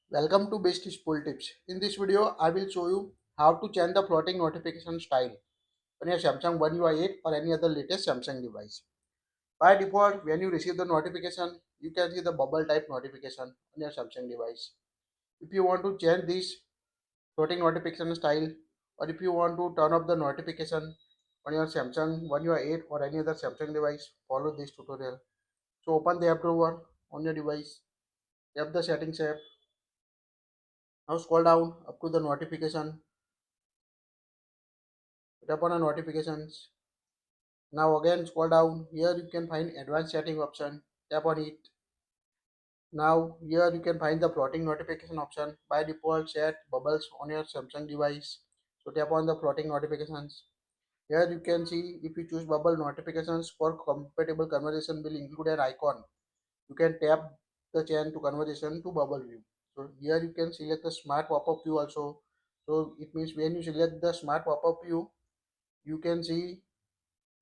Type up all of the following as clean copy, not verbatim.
Welcome to Best Spool Tips. In this video, I will show you how to change the floating notification style on your Samsung One UI 8 or any other latest Samsung device. By default, when you receive the notification, you can see the bubble type notification on your Samsung device. If you want to change this floating notification style, or if you want to turn off the notification on your Samsung One UI 8 or any other Samsung device, follow this tutorial. So open the app drawer on your device, tap the settings app. Now scroll down up to the notification. Tap on the notifications. Now again scroll down. Here you can find advanced setting option. Tap on it. Now here you can find the floating notification option. By default set bubbles on your Samsung device. So tap on the floating notifications. Here you can see if you choose bubble notifications for compatible conversation will include an icon. You can tap the chain to conversation to bubble view. So here you can select the smart pop-up view also. So it means when you select the smart pop-up view, you can see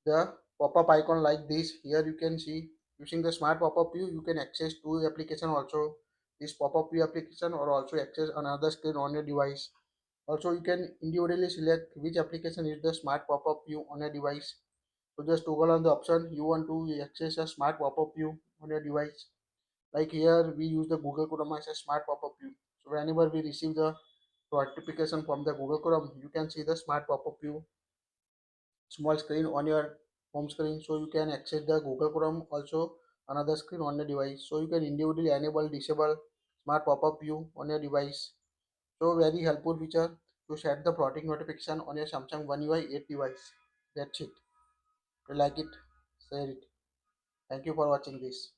the pop-up icon like this. Here you can see using the smart pop-up view you can access two application also, this pop-up view application or also access another screen on your device. Also you can individually select which application is the smart pop-up view on your device. So just toggle on the option you want to access a smart pop-up view on your device. Like here we use the Google Chrome as a smart pop-up view. So whenever we receive the notification from the Google Chrome, you can see the smart pop-up view small screen on your home screen, so you can access the Google Chrome also another screen on the device. So you can individually enable disable smart pop-up view on your device. So very helpful feature to set the floating notification on your Samsung One UI 8 device. That's it. If you like it, share it. Thank you for watching this.